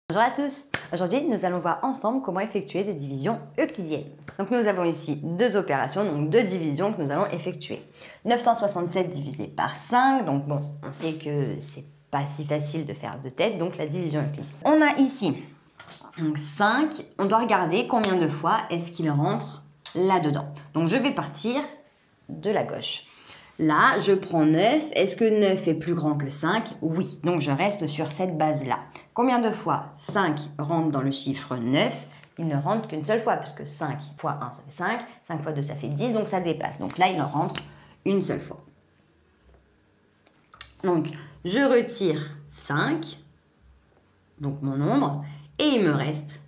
Bonjour à tous. Aujourd'hui, nous allons voir ensemble comment effectuer des divisions euclidiennes. Donc nous avons ici deux opérations, donc deux divisions que nous allons effectuer. 967 divisé par 5, donc bon, on sait que c'est pas si facile de faire de tête, donc la division euclidienne. On a ici donc 5, on doit regarder combien de fois est-ce qu'il rentre là-dedans. Donc je vais partir de la gauche. Là, je prends 9. Est-ce que 9 est plus grand que 5? Oui. Donc, je reste sur cette base-là. Combien de fois 5 rentre dans le chiffre 9? Il ne rentre qu'une seule fois, puisque 5 fois 1, ça fait 5. 5 fois 2, ça fait 10, donc ça dépasse. Donc là, il en rentre une seule fois. Donc, je retire 5, donc mon nombre, et il me reste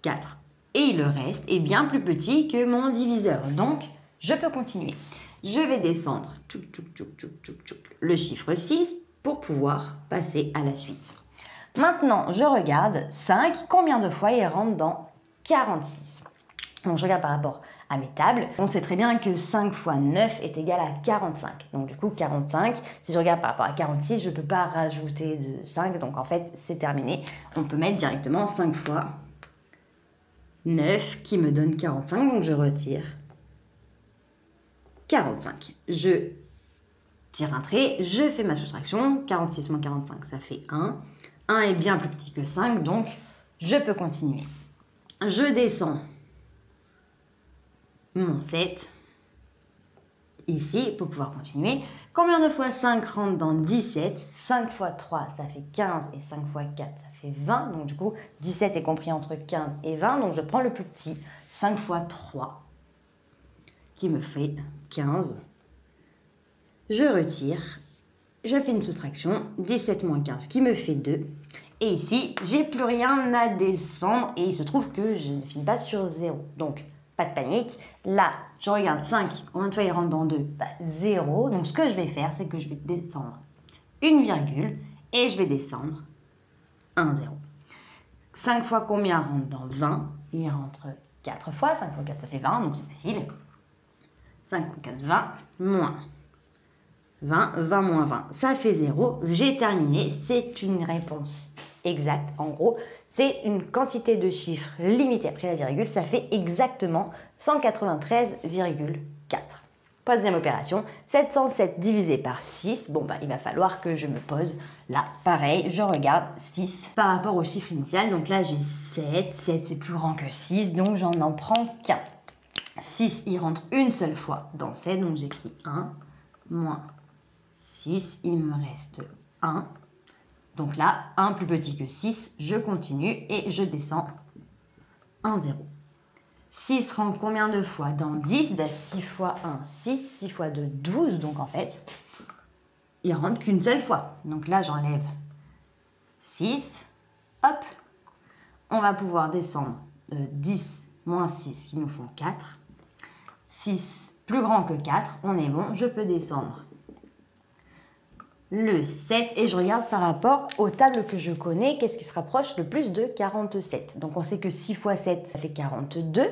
4. Et le reste est bien plus petit que mon diviseur. Donc, je peux continuer. Je vais descendre le chiffre 6 pour pouvoir passer à la suite. Maintenant, je regarde 5. Combien de fois il rentre dans 46? Donc, je regarde par rapport à mes tables. On sait très bien que 5 fois 9 est égal à 45. Donc, du coup, 45. Si je regarde par rapport à 46, je ne peux pas rajouter de 5. Donc, en fait, c'est terminé. On peut mettre directement 5 fois 9 qui me donne 45. Donc, je retire 45. Je tire un trait, je fais ma soustraction. 46 moins 45, ça fait 1. 1 est bien plus petit que 5, donc je peux continuer. Je descends mon 7 ici pour pouvoir continuer. Combien de fois 5 rentre dans 17? 5 fois 3, ça fait 15 et 5 fois 4, ça fait 20. Donc du coup, 17 est compris entre 15 et 20. Donc je prends le plus petit, 5 fois 3, qui me fait 15. Je retire, je fais une soustraction, 17 moins 15 qui me fait 2. Et ici, j'ai plus rien à descendre et il se trouve que je ne finis pas sur 0. Donc, pas de panique. Là, je regarde 5, combien de fois il rentre dans 2? 0. Donc, ce que je vais faire, c'est que je vais descendre une virgule et je vais descendre 1, 0. 5 fois combien rentre dans 20? Il rentre 4 fois. 5 fois 4, ça fait 20, donc c'est facile. 5 fois 4, 20, moins 20, 20 moins 20, ça fait 0. J'ai terminé, c'est une réponse exacte. En gros, c'est une quantité de chiffres limitée après la virgule, ça fait exactement 193,4. Deuxième opération, 707 divisé par 6. Bon, il va falloir que je me pose là. Pareil, je regarde 6 par rapport au chiffre initial. Donc là, j'ai 7. 7, c'est plus grand que 6, donc j'en prends qu'un. 6, il rentre une seule fois dans 7, donc j'écris 1, moins 6, il me reste 1. Donc là, 1 plus petit que 6, je continue et je descends 1, 0. 6 rentre combien de fois dans 10? 6 fois 1, 6, 6 fois 2, 12. Donc en fait, il rentre qu'une seule fois. Donc là, j'enlève 6. Hop, on va pouvoir descendre 10 moins 6 qui nous font 4. 6 plus grand que 4, on est bon, je peux descendre le 7 et je regarde par rapport aux tables que je connais, qu'est-ce qui se rapproche le plus de 47. Donc on sait que 6 fois 7, ça fait 42.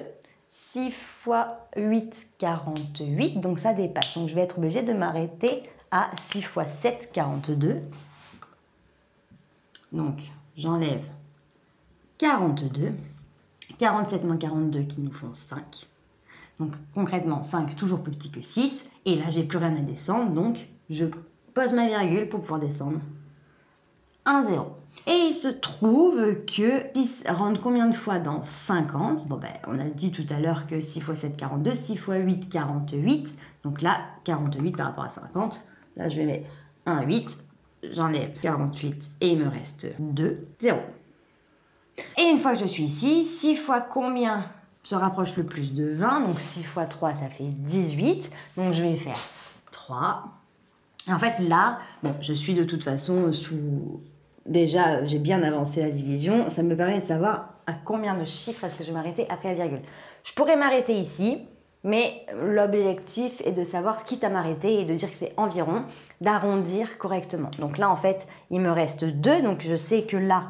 6 fois 8, 48, donc ça dépasse. Donc je vais être obligée de m'arrêter à 6 fois 7, 42. Donc j'enlève 42. 47 moins 42 qui nous font 5. Donc concrètement, 5 toujours plus petit que 6. Et là, j'ai plus rien à descendre. Donc, je pose ma virgule pour pouvoir descendre 1, 0. Et il se trouve que 6 rentre combien de fois dans 50? Bon, on a dit tout à l'heure que 6 fois 7, 42. 6 fois 8, 48. Donc là, 48 par rapport à 50. Là, je vais mettre 1, 8. J'enlève 48 et il me reste 2, 0. Et une fois que je suis ici, 6 fois combien se rapproche le plus de 20? Donc 6 fois 3, ça fait 18. Donc je vais faire 3. Et en fait, là, je suis de toute façon sous... Déjà, j'ai bien avancé la division. Ça me permet de savoir à combien de chiffres est-ce que je vais m'arrêter après la virgule. Je pourrais m'arrêter ici, mais l'objectif est de savoir, quitte à m'arrêter et de dire que c'est environ, d'arrondir correctement. Donc là, en fait, il me reste 2. Donc je sais que là...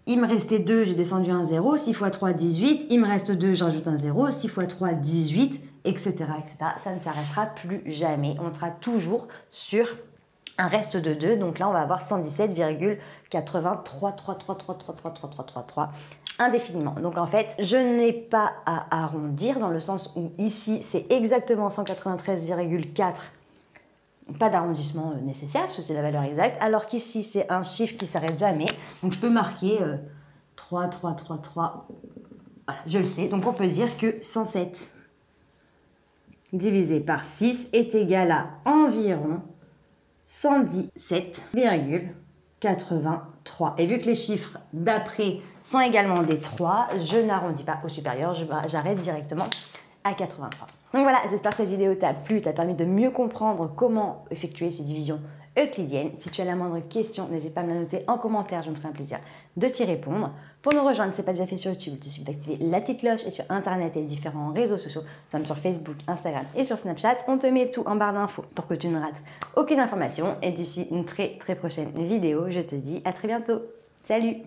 Il me restait 2, j'ai descendu un 0. 6 fois 3, 18. Il me reste 2, je rajoute un 0. 6 fois 3, 18, etc., etc. Ça ne s'arrêtera plus jamais. On sera toujours sur un reste de 2. Donc là, on va avoir 117,8333333333 indéfiniment. Donc en fait, je n'ai pas à arrondir dans le sens où ici, c'est exactement 193,4. Pas d'arrondissement nécessaire, parce que c'est la valeur exacte, alors qu'ici, c'est un chiffre qui s'arrête jamais. Donc je peux marquer 3, 3, 3, 3. Voilà, je le sais. Donc on peut dire que 107 divisé par 6 est égal à environ 117,83. Et vu que les chiffres d'après sont également des 3, je n'arrondis pas au supérieur, j'arrête directement à 83. Donc voilà, j'espère que cette vidéo t'a plu, t'a permis de mieux comprendre comment effectuer ces divisions euclidiennes. Si tu as la moindre question, n'hésite pas à me la noter en commentaire, je me ferai un plaisir de t'y répondre. Pour nous rejoindre, si ce n'est pas déjà fait sur YouTube, il te suffit d'activer la petite cloche et sur Internet et différents réseaux sociaux, comme sur Facebook, Instagram et sur Snapchat. On te met tout en barre d'infos pour que tu ne rates aucune information. Et d'ici une très prochaine vidéo, je te dis à très bientôt. Salut!